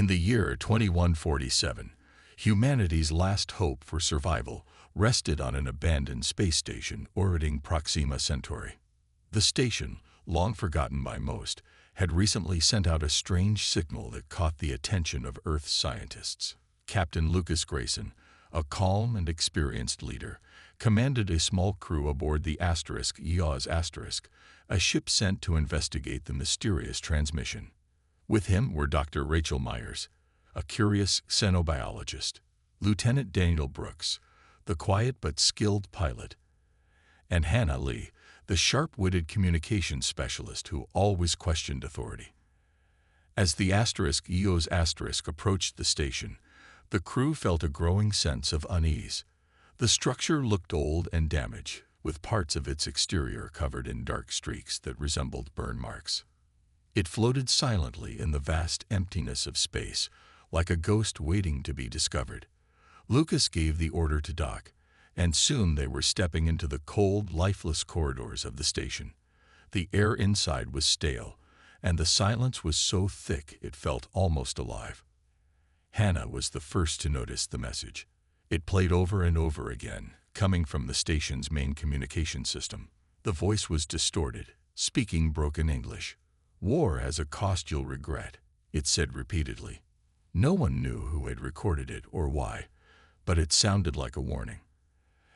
In the year 2147, humanity's last hope for survival rested on an abandoned space station orbiting Proxima Centauri. The station, long forgotten by most, had recently sent out a strange signal that caught the attention of Earth's scientists. Captain Lucas Grayson, a calm and experienced leader, commanded a small crew aboard the EOS*, a ship sent to investigate the mysterious transmission. With him were Dr. Rachel Myers, a curious xenobiologist, Lieutenant Daniel Brooks, the quiet but skilled pilot, and Hannah Lee, the sharp-witted communications specialist who always questioned authority. As the EOS* approached the station, the crew felt a growing sense of unease. The structure looked old and damaged, with parts of its exterior covered in dark streaks that resembled burn marks. It floated silently in the vast emptiness of space, like a ghost waiting to be discovered. Lucas gave the order to dock, and soon they were stepping into the cold, lifeless corridors of the station. The air inside was stale, and the silence was so thick it felt almost alive. Hannah was the first to notice the message. It played over and over again, coming from the station's main communication system. The voice was distorted, speaking broken English. "War has a cost you'll regret," it said repeatedly. No one knew who had recorded it or why, but it sounded like a warning.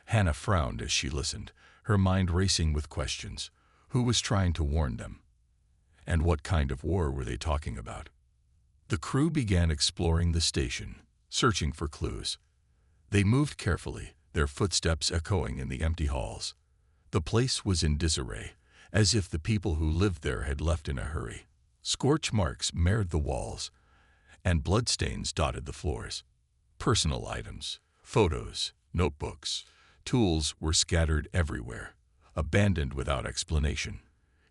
Hannah frowned as she listened, her mind racing with questions. Who was trying to warn them? And what kind of war were they talking about? The crew began exploring the station, searching for clues. They moved carefully, their footsteps echoing in the empty halls. The place was in disarray, as if the people who lived there had left in a hurry. Scorch marks marred the walls, and bloodstains dotted the floors. Personal items, photos, notebooks, tools were scattered everywhere, abandoned without explanation.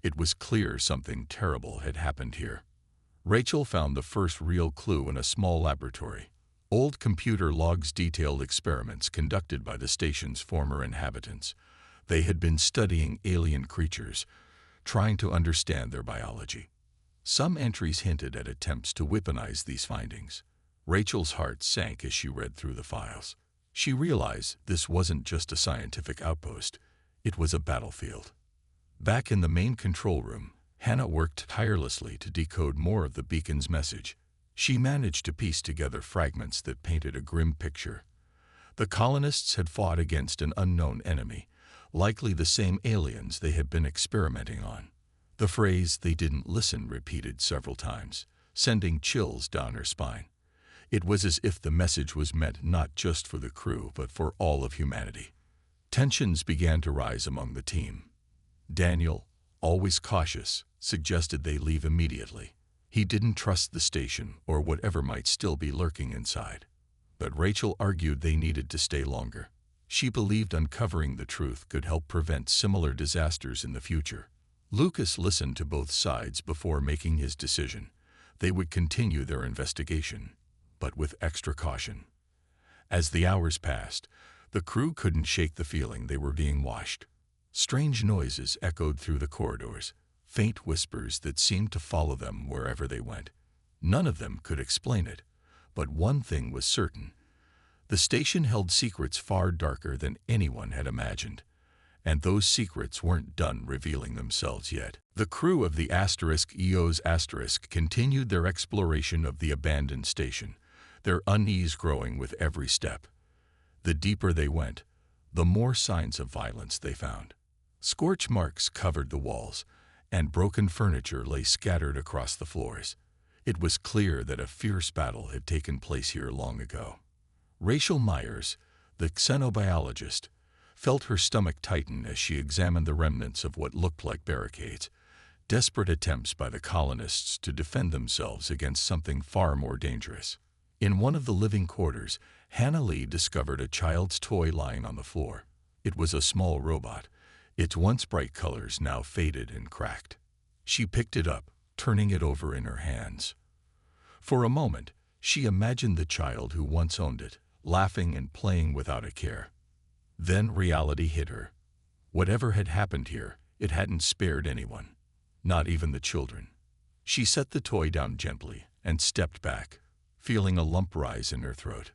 It was clear something terrible had happened here. Rachel found the first real clue in a small laboratory. Old computer logs detailed experiments conducted by the station's former inhabitants. They had been studying alien creatures, trying to understand their biology. Some entries hinted at attempts to weaponize these findings. Rachel's heart sank as she read through the files. She realized this wasn't just a scientific outpost, it was a battlefield. Back in the main control room, Hannah worked tirelessly to decode more of the beacon's message. She managed to piece together fragments that painted a grim picture. The colonists had fought against an unknown enemy, likely the same aliens they had been experimenting on. The phrase "they didn't listen" repeated several times, sending chills down her spine. It was as if the message was meant not just for the crew, but for all of humanity. Tensions began to rise among the team. Daniel, always cautious, suggested they leave immediately. He didn't trust the station or whatever might still be lurking inside. But Rachel argued they needed to stay longer. She believed uncovering the truth could help prevent similar disasters in the future. Lucas listened to both sides before making his decision. They would continue their investigation, but with extra caution. As the hours passed, the crew couldn't shake the feeling they were being watched. Strange noises echoed through the corridors, faint whispers that seemed to follow them wherever they went. None of them could explain it, but one thing was certain. The station held secrets far darker than anyone had imagined, and those secrets weren't done revealing themselves yet. The crew of the EOS* continued their exploration of the abandoned station, their unease growing with every step. The deeper they went, the more signs of violence they found. Scorch marks covered the walls, and broken furniture lay scattered across the floors. It was clear that a fierce battle had taken place here long ago. Rachel Myers, the xenobiologist, felt her stomach tighten as she examined the remnants of what looked like barricades, desperate attempts by the colonists to defend themselves against something far more dangerous. In one of the living quarters, Hannah Lee discovered a child's toy lying on the floor. It was a small robot, its once bright colors now faded and cracked. She picked it up, turning it over in her hands. For a moment, she imagined the child who once owned it, laughing and playing without a care. Then reality hit her. Whatever had happened here, it hadn't spared anyone, not even the children. She set the toy down gently and stepped back, feeling a lump rise in her throat.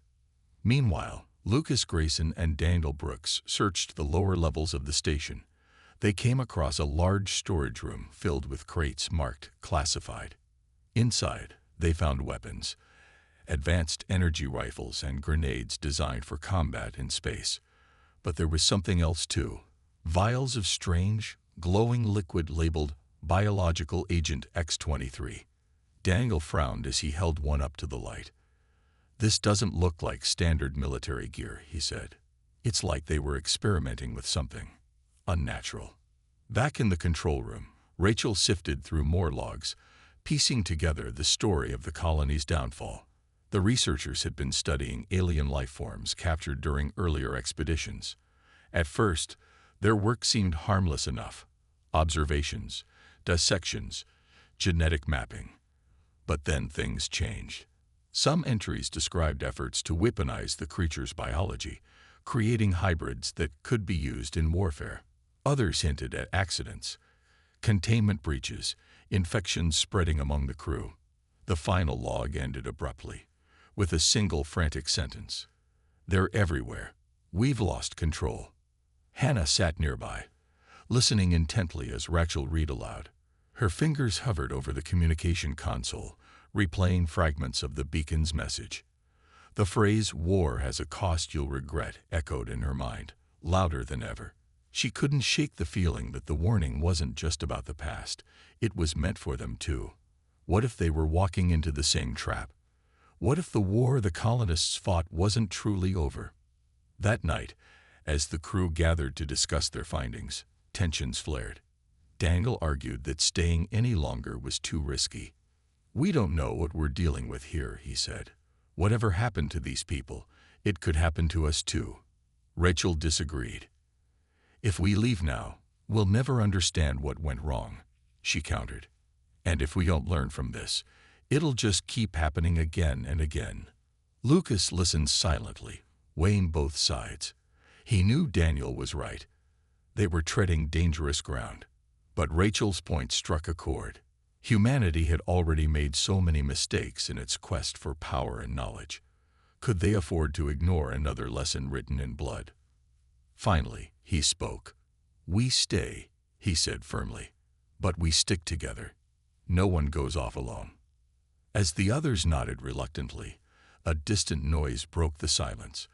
Meanwhile, Lucas Grayson and Daniel Brooks searched the lower levels of the station. They came across a large storage room filled with crates marked classified. Inside, they found weapons, advanced energy rifles and grenades designed for combat in space. But there was something else too. Vials of strange, glowing liquid labeled Biological Agent X-23. Daniel frowned as he held one up to the light. "This doesn't look like standard military gear," he said. "It's like they were experimenting with something unnatural." Back in the control room, Rachel sifted through more logs, piecing together the story of the colony's downfall. The researchers had been studying alien life forms captured during earlier expeditions. At first, their work seemed harmless enough. Observations, dissections, genetic mapping. But then things changed. Some entries described efforts to weaponize the creature's biology, creating hybrids that could be used in warfare. Others hinted at accidents, containment breaches, infections spreading among the crew. The final log ended abruptly, with a single frantic sentence. "They're everywhere. We've lost control." Hannah sat nearby, listening intently as Rachel read aloud. Her fingers hovered over the communication console, replaying fragments of the beacon's message. The phrase, "War has a cost you'll regret," echoed in her mind, louder than ever. She couldn't shake the feeling that the warning wasn't just about the past. It was meant for them too. What if they were walking into the same trap? What if the war the colonists fought wasn't truly over? That night, as the crew gathered to discuss their findings, tensions flared. Daniel argued that staying any longer was too risky. "We don't know what we're dealing with here," he said. "Whatever happened to these people, it could happen to us too." Rachel disagreed. "If we leave now, we'll never understand what went wrong," she countered. "And if we don't learn from this, it'll just keep happening again and again." Lucas listened silently, weighing both sides. He knew Daniel was right. They were treading dangerous ground. But Rachel's point struck a chord. Humanity had already made so many mistakes in its quest for power and knowledge. Could they afford to ignore another lesson written in blood? Finally, he spoke. "We stay," he said firmly, "but we stick together. No one goes off alone." As the others nodded reluctantly, a distant noise broke the silence,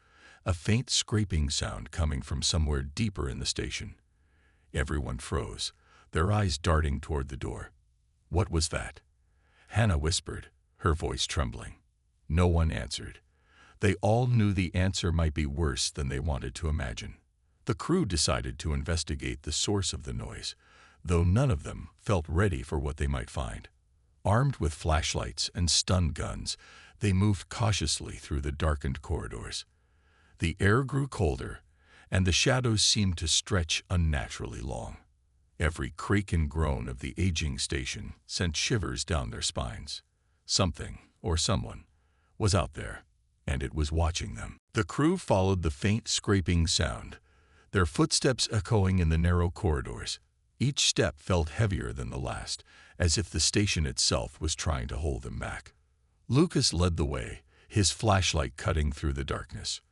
a faint scraping sound coming from somewhere deeper in the station. Everyone froze, their eyes darting toward the door. "What was that?" Hannah whispered, her voice trembling. No one answered. They all knew the answer might be worse than they wanted to imagine. The crew decided to investigate the source of the noise, though none of them felt ready for what they might find. Armed with flashlights and stun guns, they moved cautiously through the darkened corridors. The air grew colder, and the shadows seemed to stretch unnaturally long. Every creak and groan of the aging station sent shivers down their spines. Something, or someone, was out there, and it was watching them. The crew followed the faint scraping sound, their footsteps echoing in the narrow corridors. Each step felt heavier than the last, as if the station itself was trying to hold them back. Lucas led the way, his flashlight cutting through the darkness.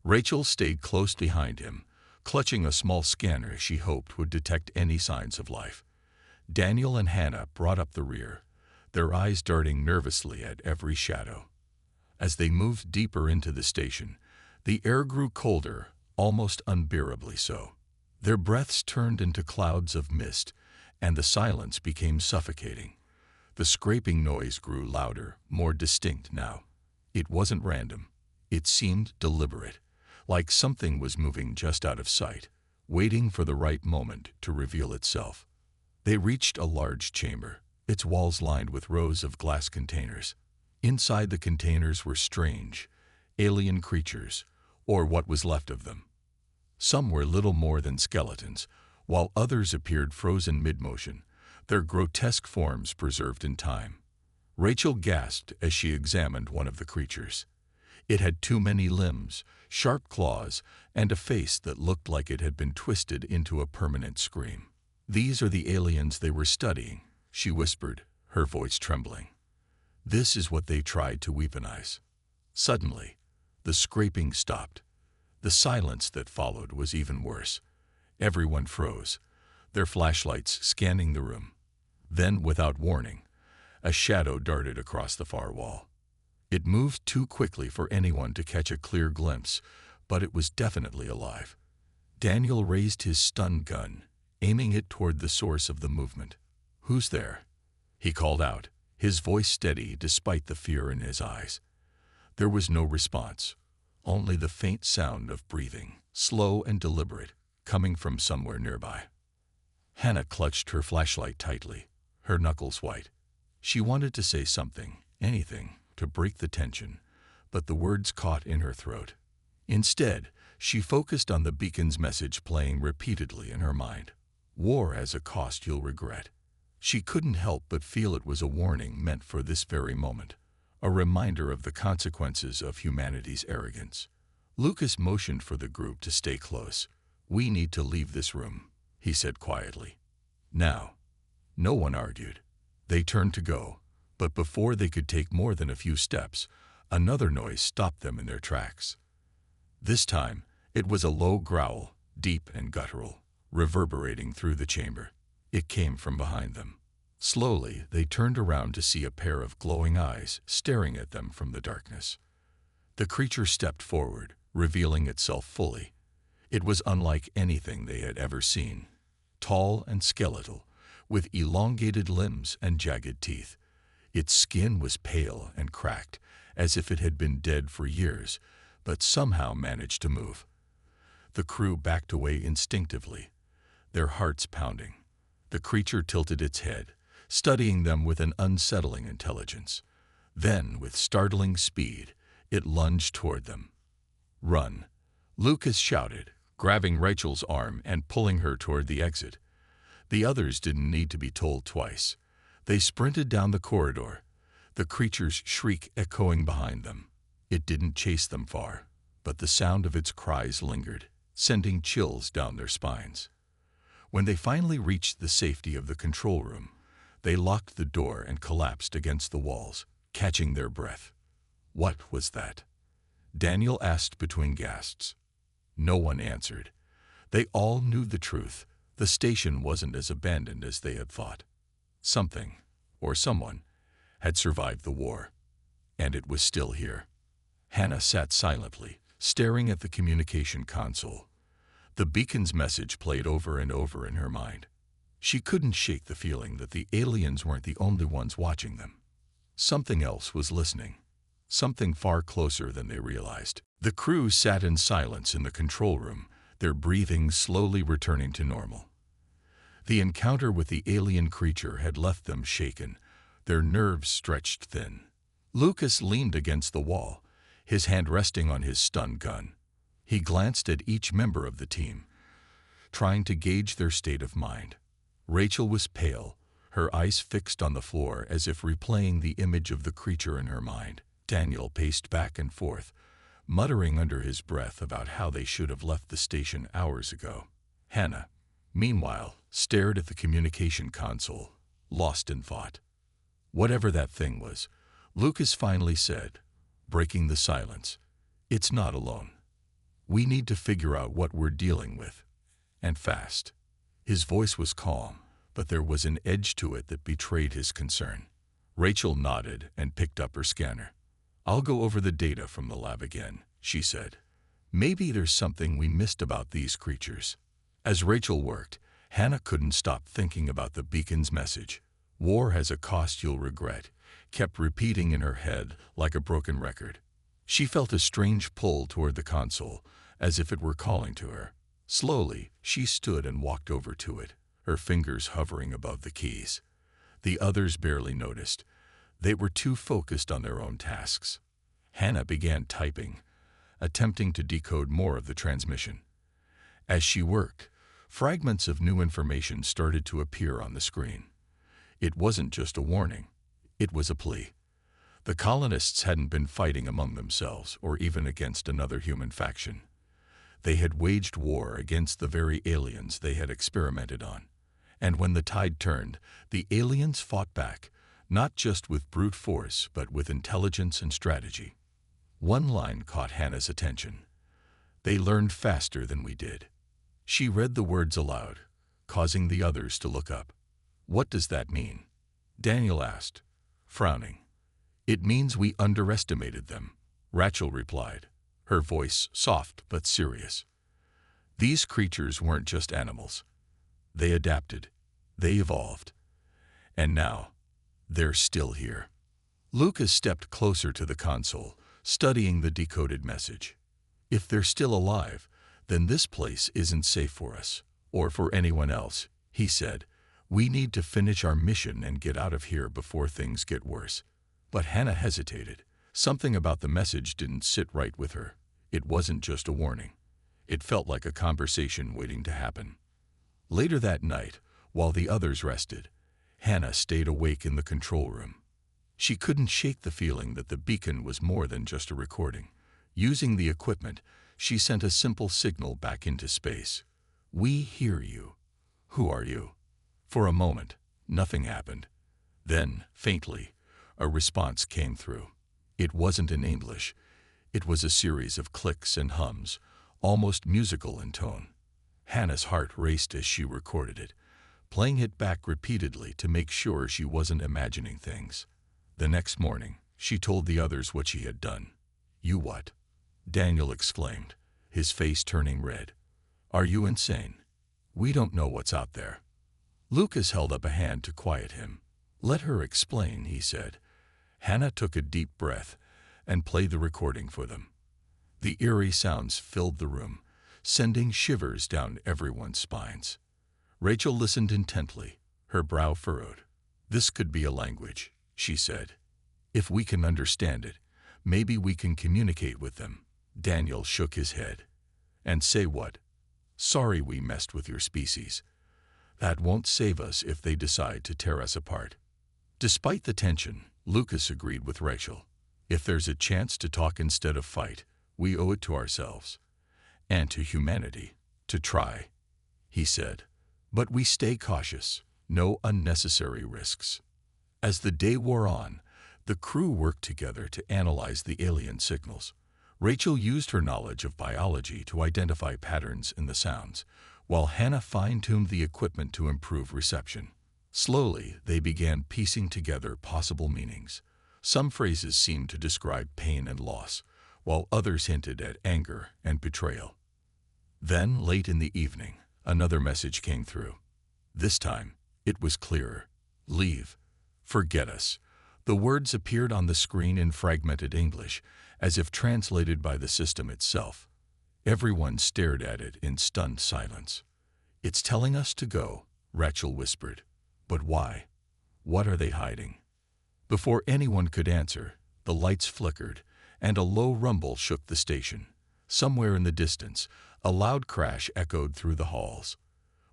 Rachel stayed close behind him, clutching a small scanner she hoped would detect any signs of life. Daniel and Hannah brought up the rear, their eyes darting nervously at every shadow. As they moved deeper into the station, the air grew colder, almost unbearably so. Their breaths turned into clouds of mist, and the silence became suffocating. The scraping noise grew louder, more distinct now. It wasn't random. It seemed deliberate, like something was moving just out of sight, waiting for the right moment to reveal itself. They reached a large chamber, its walls lined with rows of glass containers. Inside the containers were strange, alien creatures, or what was left of them. Some were little more than skeletons, while others appeared frozen mid-motion, their grotesque forms preserved in time. Rachel gasped as she examined one of the creatures. It had too many limbs, sharp claws, and a face that looked like it had been twisted into a permanent scream. "These are the aliens they were studying," she whispered, her voice trembling. This is what they tried to weaponize. Suddenly, the scraping stopped. The silence that followed was even worse. Everyone froze, their flashlights scanning the room. Then, without warning, a shadow darted across the far wall. It moved too quickly for anyone to catch a clear glimpse, but it was definitely alive. Daniel raised his stun gun, aiming it toward the source of the movement. "Who's there?" he called out, his voice steady despite the fear in his eyes. There was no response, only the faint sound of breathing, slow and deliberate, coming from somewhere nearby. Hannah clutched her flashlight tightly, her knuckles white. She wanted to say something, anything, to break the tension, but the words caught in her throat. Instead, she focused on the beacon's message playing repeatedly in her mind. "War has a cost you'll regret." She couldn't help but feel it was a warning meant for this very moment, a reminder of the consequences of humanity's arrogance. Lucas motioned for the group to stay close. "We need to leave this room," he said quietly. "Now." No one argued. They turned to go, but before they could take more than a few steps, another noise stopped them in their tracks. This time, it was a low growl, deep and guttural, reverberating through the chamber. It came from behind them. Slowly, they turned around to see a pair of glowing eyes staring at them from the darkness. The creature stepped forward, revealing itself fully. It was unlike anything they had ever seen. Tall and skeletal, with elongated limbs and jagged teeth. Its skin was pale and cracked, as if it had been dead for years, but somehow managed to move. The crew backed away instinctively, their hearts pounding. The creature tilted its head, studying them with an unsettling intelligence. Then, with startling speed, it lunged toward them. "Run!" Lucas shouted, grabbing Rachel's arm and pulling her toward the exit. The others didn't need to be told twice. They sprinted down the corridor, the creature's shriek echoing behind them. It didn't chase them far, but the sound of its cries lingered, sending chills down their spines. When they finally reached the safety of the control room, they locked the door and collapsed against the walls, catching their breath. "What was that?" Daniel asked between gasps. No one answered. They all knew the truth. The station wasn't as abandoned as they had thought. Something, or someone, had survived the war, and it was still here. Hannah sat silently, staring at the communication console. The beacon's message played over and over in her mind. She couldn't shake the feeling that the aliens weren't the only ones watching them. Something else was listening, something far closer than they realized. The crew sat in silence in the control room, their breathing slowly returning to normal. The encounter with the alien creature had left them shaken, their nerves stretched thin. Lucas leaned against the wall, his hand resting on his stun gun. He glanced at each member of the team, trying to gauge their state of mind. Rachel was pale, her eyes fixed on the floor as if replaying the image of the creature in her mind. Daniel paced back and forth, muttering under his breath about how they should have left the station hours ago. Hannah, meanwhile, stared at the communication console, lost in thought. "Whatever that thing was," Lucas finally said, breaking the silence, "it's not alone. We need to figure out what we're dealing with, and fast." His voice was calm, but there was an edge to it that betrayed his concern. Rachel nodded and picked up her scanner. "I'll go over the data from the lab again," she said. "Maybe there's something we missed about these creatures." As Rachel worked, Hannah couldn't stop thinking about the beacon's message. "War has a cost you'll regret," kept repeating in her head like a broken record. She felt a strange pull toward the console, as if it were calling to her. Slowly, she stood and walked over to it, her fingers hovering above the keys. The others barely noticed. They were too focused on their own tasks. Hannah began typing, attempting to decode more of the transmission. As she worked, fragments of new information started to appear on the screen. It wasn't just a warning. It was a plea. The colonists hadn't been fighting among themselves or even against another human faction. They had waged war against the very aliens they had experimented on. And when the tide turned, the aliens fought back, not just with brute force, but with intelligence and strategy. One line caught Hannah's attention. "They learned faster than we did." She read the words aloud, causing the others to look up. "What does that mean?" Daniel asked, frowning. "It means we underestimated them," Rachel replied, her voice soft but serious. "These creatures weren't just animals. They adapted. They evolved. And now, they're still here." Lucas stepped closer to the console, studying the decoded message. "If they're still alive, then this place isn't safe for us, or for anyone else," he said. "We need to finish our mission and get out of here before things get worse." But Hannah hesitated. Something about the message didn't sit right with her. It wasn't just a warning. It felt like a conversation waiting to happen. Later that night, while the others rested, Hannah stayed awake in the control room. She couldn't shake the feeling that the beacon was more than just a recording. Using the equipment, she sent a simple signal back into space. "We hear you. Who are you?" For a moment, nothing happened. Then, faintly, a response came through. It wasn't in English. It was a series of clicks and hums, almost musical in tone. Hannah's heart raced as she recorded it, playing it back repeatedly to make sure she wasn't imagining things. The next morning, she told the others what she had done. "You what?" Daniel exclaimed, his face turning red. "Are you insane? We don't know what's out there." Lucas held up a hand to quiet him. "Let her explain," he said. Hannah took a deep breath and played the recording for them. The eerie sounds filled the room, sending shivers down everyone's spines. Rachel listened intently, her brow furrowed. "This could be a language," she said. "If we can understand it, maybe we can communicate with them." Daniel shook his head. "And say what? Sorry we messed with your species. That won't save us if they decide to tear us apart." Despite the tension, Lucas agreed with Rachel. "If there's a chance to talk instead of fight, we owe it to ourselves. And to humanity, to try," he said. "But we stay cautious. No unnecessary risks." As the day wore on, the crew worked together to analyze the alien signals. Rachel used her knowledge of biology to identify patterns in the sounds, while Hannah fine-tuned the equipment to improve reception. Slowly, they began piecing together possible meanings. Some phrases seemed to describe pain and loss, while others hinted at anger and betrayal. Then, late in the evening, another message came through. This time, it was clearer. "Leave. Forget us." The words appeared on the screen in fragmented English, as if translated by the system itself. Everyone stared at it in stunned silence. "It's telling us to go," Rachel whispered. "But why? What are they hiding?" Before anyone could answer, the lights flickered, and a low rumble shook the station. Somewhere in the distance, a loud crash echoed through the halls.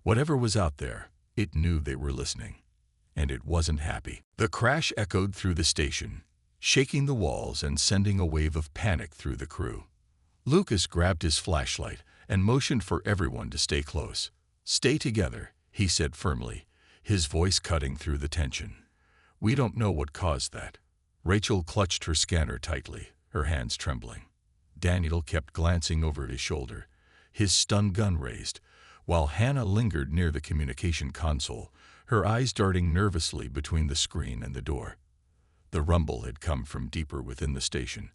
Whatever was out there, it knew they were listening. And it wasn't happy. The crash echoed through the station, shaking the walls and sending a wave of panic through the crew. Lucas grabbed his flashlight and motioned for everyone to stay close. "Stay together," he said firmly, his voice cutting through the tension. "We don't know what caused that." Rachel clutched her scanner tightly, her hands trembling. Daniel kept glancing over his shoulder, his stun gun raised, while Hannah lingered near the communication console, her eyes darting nervously between the screen and the door. The rumble had come from deeper within the station,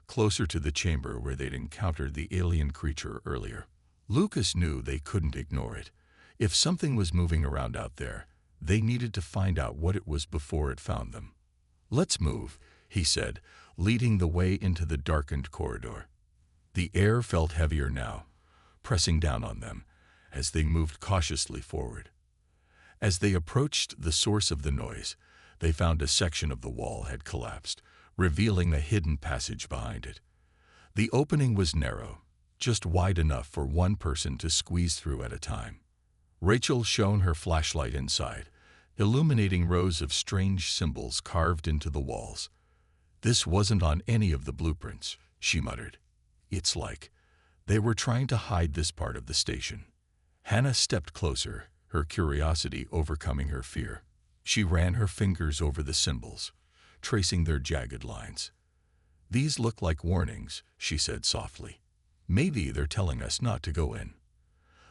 closer to the chamber where they'd encountered the alien creature earlier. Lucas knew they couldn't ignore it. If something was moving around out there, they needed to find out what it was before it found them. "Let's move," he said, leading the way into the darkened corridor. The air felt heavier now, pressing down on them as they moved cautiously forward. As they approached the source of the noise, they found a section of the wall had collapsed, revealing a hidden passage behind it. The opening was narrow, just wide enough for one person to squeeze through at a time. Rachel shone her flashlight inside, illuminating rows of strange symbols carved into the walls. "This wasn't on any of the blueprints," she muttered. "It's like they were trying to hide this part of the station." Hannah stepped closer, her curiosity overcoming her fear. She ran her fingers over the symbols, tracing their jagged lines. "These look like warnings," she said softly. "Maybe they're telling us not to go in."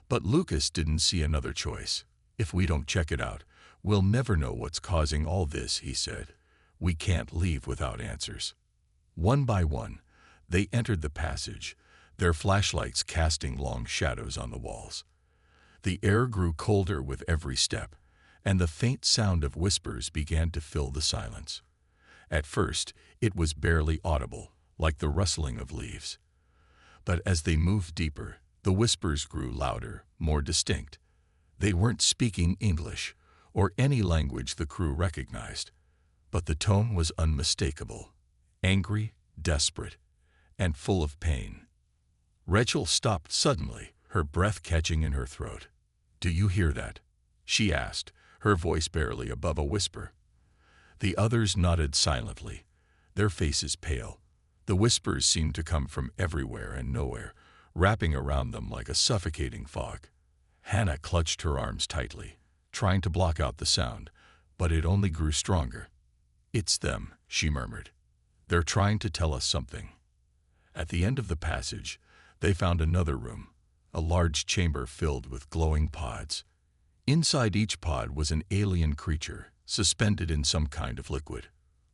But Lucas didn't see another choice. "If we don't check it out, we'll never know what's causing all this," he said. "We can't leave without answers." One by one, they entered the passage, their flashlights casting long shadows on the walls. The air grew colder with every step, and the faint sound of whispers began to fill the silence. At first, it was barely audible, like the rustling of leaves. But as they moved deeper, the whispers grew louder, more distinct. They weren't speaking English, or any language the crew recognized, but the tone was unmistakable, angry, desperate, and full of pain. Rachel stopped suddenly, her breath catching in her throat. "Do you hear that?" she asked, her voice barely above a whisper. The others nodded silently, their faces pale. The whispers seemed to come from everywhere and nowhere, wrapping around them like a suffocating fog. Hannah clutched her arms tightly, trying to block out the sound, but it only grew stronger. "It's them," she murmured. "They're trying to tell us something." At the end of the passage, they found another room, a large chamber filled with glowing pods. Inside each pod was an alien creature, suspended in some kind of liquid.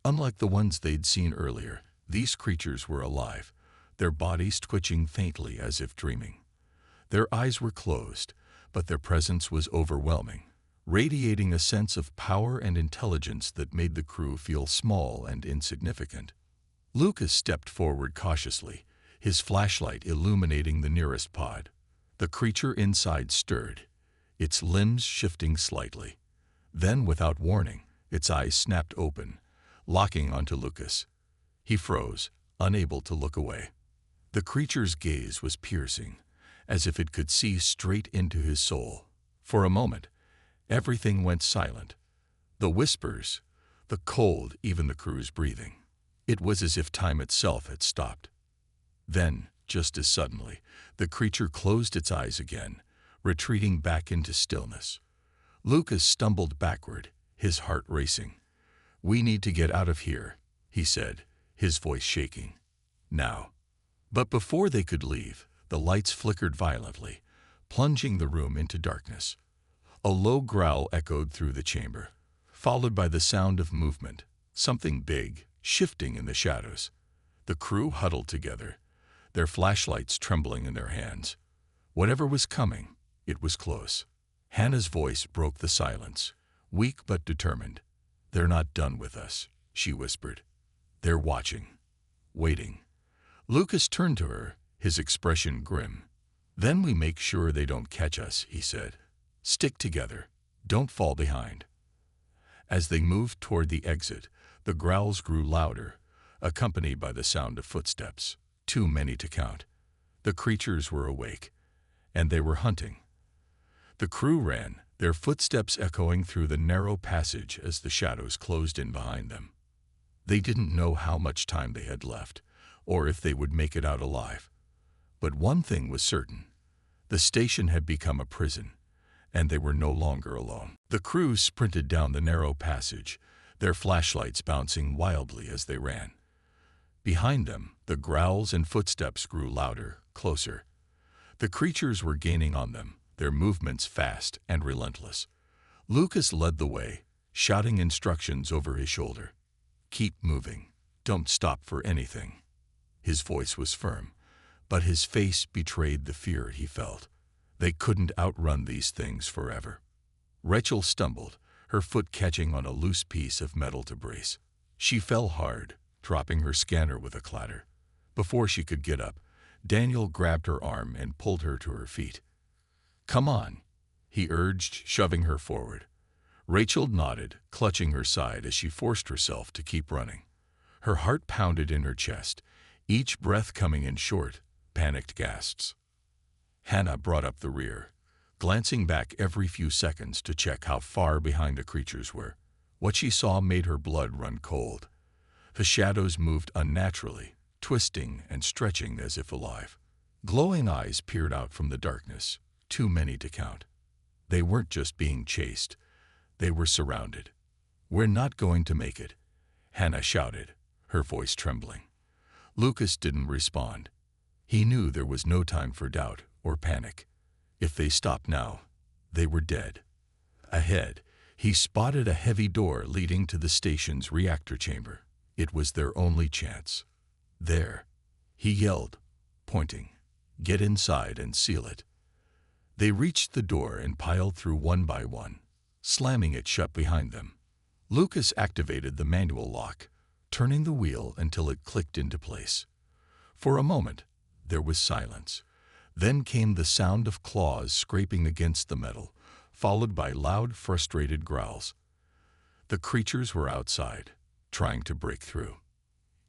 Unlike the ones they'd seen earlier, these creatures were alive, their bodies twitching faintly as if dreaming. Their eyes were closed, but their presence was overwhelming, radiating a sense of power and intelligence that made the crew feel small and insignificant. Lucas stepped forward cautiously, his flashlight illuminating the nearest pod. The creature inside stirred, its limbs shifting slightly. Then, without warning, its eyes snapped open, locking onto Lucas. He froze, unable to look away. The creature's gaze was piercing, as if it could see straight into his soul. For a moment, everything went silent. The whispers, the cold, even the crew's breathing. It was as if time itself had stopped. Then, just as suddenly, the creature closed its eyes again, retreating back into stillness. Lucas stumbled backward, his heart racing. "We need to get out of here," he said, his voice shaking. "Now." But before they could leave, the lights flickered violently, plunging the room into darkness. A low growl echoed through the chamber, followed by the sound of movement, something big, shifting in the shadows. The crew huddled together, their flashlights trembling in their hands. Whatever was coming, it was close. Hannah's voice broke the silence, weak but determined. "They're not done with us," she whispered. "They're watching, waiting." Lucas turned to her, his expression grim. "Then we make sure they don't catch us," he said. "Stick together. Don't fall behind." As they moved toward the exit, the growls grew louder, accompanied by the sound of footsteps, too many to count. The creatures were awake, and they were hunting. The crew ran, their footsteps echoing through the narrow passage as the shadows closed in behind them. They didn't know how much time they had left, or if they would make it out alive. But one thing was certain. The station had become a prison, and they were no longer alone. The crew sprinted down the narrow passage, their flashlights bouncing wildly as they ran. Behind them, the growls and footsteps grew louder, closer. The creatures were gaining on them, their movements fast and relentless. Lucas led the way, shouting instructions over his shoulder. "Keep moving. Don't stop for anything." His voice was firm, but his face betrayed the fear he felt. They couldn't outrun these things forever. Rachel stumbled, her foot catching on a loose piece of metal to brace. She fell hard, dropping her scanner with a clatter. Before she could get up, Daniel grabbed her arm and pulled her to her feet. "Come on," he urged, shoving her forward. Rachel nodded, clutching her side as she forced herself to keep running. Her heart pounded in her chest, each breath coming in short, panicked gasps. Hannah brought up the rear, glancing back every few seconds to check how far behind the creatures were. What she saw made her blood run cold. The shadows moved unnaturally, twisting and stretching as if alive. Glowing eyes peered out from the darkness, too many to count. They weren't just being chased. They were surrounded. "We're not going to make it," Hannah shouted, her voice trembling. Lucas didn't respond. He knew there was no time for doubt or panic. If they stopped now, they were dead. Ahead, he spotted a heavy door leading to the station's reactor chamber. It was their only chance. "There," he yelled, pointing. "Get inside and seal it." They reached the door and piled through one by one, slamming it shut behind them. Lucas activated the manual lock, turning the wheel until it clicked into place. For a moment, there was silence. Then came the sound of claws scraping against the metal, followed by loud, frustrated growls. The creatures were outside, trying to break through.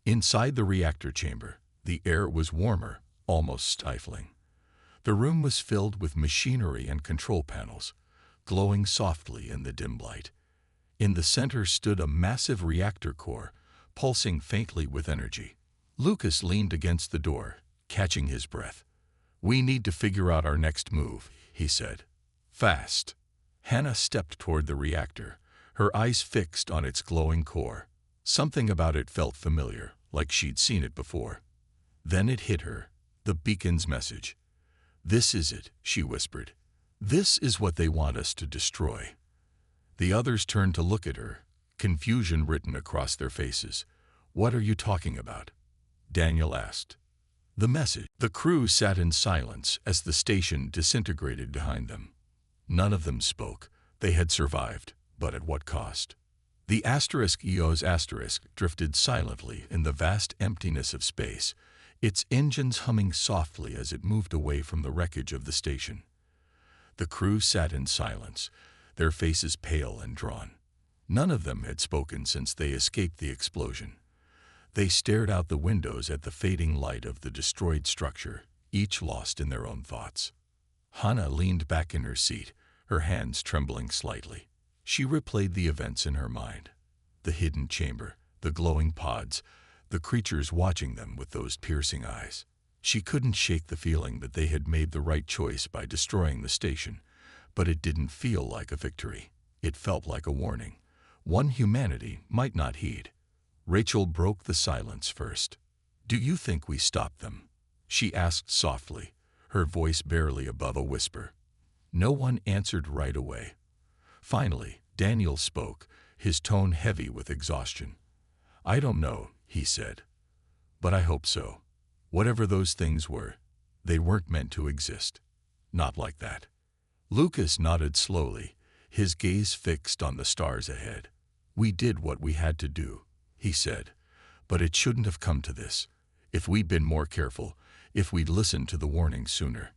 Inside the reactor chamber, the air was warmer, almost stifling. The room was filled with machinery and control panels, glowing softly in the dim light. In the center stood a massive reactor core, pulsing faintly with energy. Lucas leaned against the door, catching his breath. "We need to figure out our next move," he said. "Fast." Hannah stepped toward the reactor, her eyes fixed on its glowing core. Something about it felt familiar, like she'd seen it before. Then it hit her, the beacon's message. "This is it," she whispered. "This is what they want us to destroy." The others turned to look at her, confusion written across their faces. "What are you talking about?" Daniel asked. "The message." The crew sat in silence as the station disintegrated behind them. None of them spoke. They had survived, but at what cost? The *EOS* drifted silently in the vast emptiness of space, its engines humming softly as it moved away from the wreckage of the station. The crew sat in silence, their faces pale and drawn. None of them had spoken since they escaped the explosion. They stared out the windows at the fading light of the destroyed structure, each lost in their own thoughts. Hannah leaned back in her seat, her hands trembling slightly. She replayed the events in her mind. The hidden chamber, the glowing pods, the creatures watching them with those piercing eyes. She couldn't shake the feeling that they had made the right choice by destroying the station, but it didn't feel like a victory. It felt like a warning, one humanity might not heed. Rachel broke the silence first. "Do you think we stopped them?" she asked softly, her voice barely above a whisper. No one answered right away. Finally, Daniel spoke, his tone heavy with exhaustion. "I don't know," he said, "but I hope so. Whatever those things were, they weren't meant to exist. Not like that." Lucas nodded slowly, his gaze fixed on the stars ahead. "We did what we had to do," he said, "but it shouldn't have come to this. If we'd been more careful, if we'd listened to the warning sooner."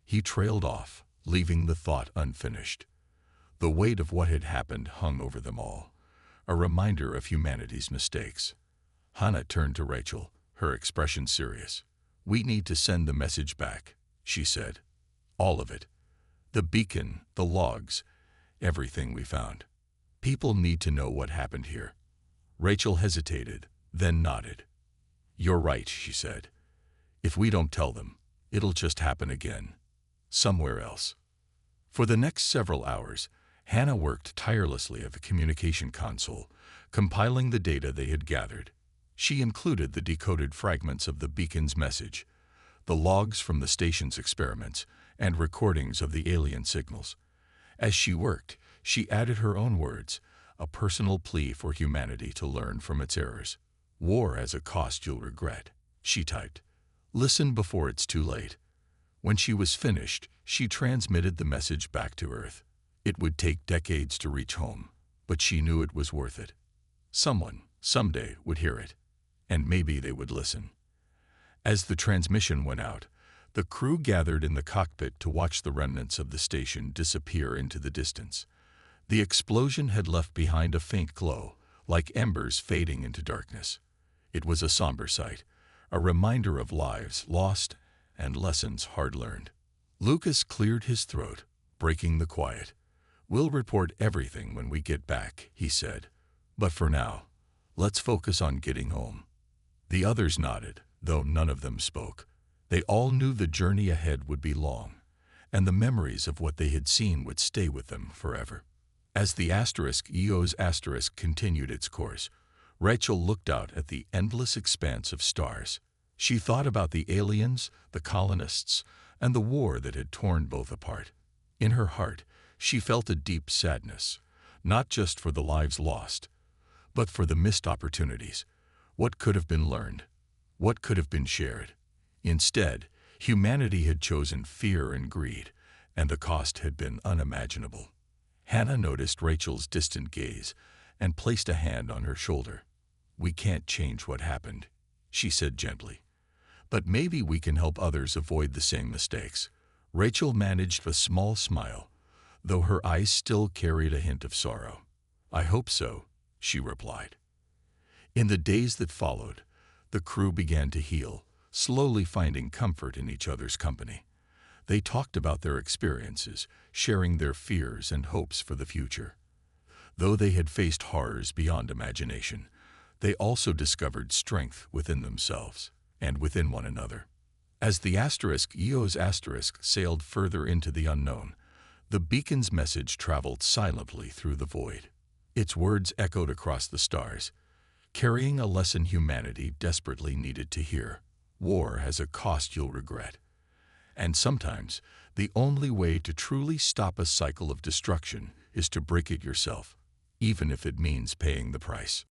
He trailed off, leaving the thought unfinished. The weight of what had happened hung over them all, a reminder of humanity's mistakes. Hannah turned to Rachel, her expression serious. "We need to send the message back," she said. "All of it. The beacon, the logs, everything we found. People need to know what happened here." Rachel hesitated, then nodded. "You're right," she said. "If we don't tell them, it'll just happen again. Somewhere else." For the next several hours, Hannah worked tirelessly at the communication console, compiling the data they had gathered. She included the decoded fragments of the beacon's message, the logs from the station's experiments, and recordings of the alien signals. As she worked, she added her own words, a personal plea for humanity to learn from its errors. "War has a cost you'll regret," she typed. "Listen before it's too late." When she was finished, she transmitted the message back to Earth. It would take decades to reach home, but she knew it was worth it. Someone, someday, would hear it, and maybe they would listen. As the transmission went out, the crew gathered in the cockpit to watch the remnants of the station disappear into the distance. The explosion had left behind a faint glow, like embers fading into darkness. It was a somber sight, a reminder of lives lost and lessons hard learned. Lucas cleared his throat, breaking the quiet. "We'll report everything when we get back," he said. "But for now, let's focus on getting home." The others nodded, though none of them spoke. They all knew the journey ahead would be long, and the memories of what they had seen would stay with them forever. As the EOS continued its course, Rachel looked out at the endless expanse of stars. She thought about the aliens, the colonists, and the war that had torn both apart. In her heart, she felt a deep sadness, not just for the lives lost, but for the missed opportunities. What could have been learned? What could have been shared? Instead, humanity had chosen fear and greed, and the cost had been unimaginable. Hannah noticed Rachel's distant gaze and placed a hand on her shoulder. "We can't change what happened," she said gently. "But maybe we can help others avoid the same mistakes." Rachel managed a small smile, though her eyes still carried a hint of sorrow. "I hope so," she replied. In the days that followed, the crew began to heal, slowly finding comfort in each other's company. They talked about their experiences, sharing their fears and hopes for the future. Though they had faced horrors beyond imagination, they also discovered strength within themselves and within one another. As the EOS sailed further into the unknown, the beacon's message traveled silently through the void. Its words echoed across the stars, carrying a lesson humanity desperately needed to hear. War has a cost you'll regret. And sometimes, the only way to truly stop a cycle of destruction is to break it yourself, even if it means paying the price.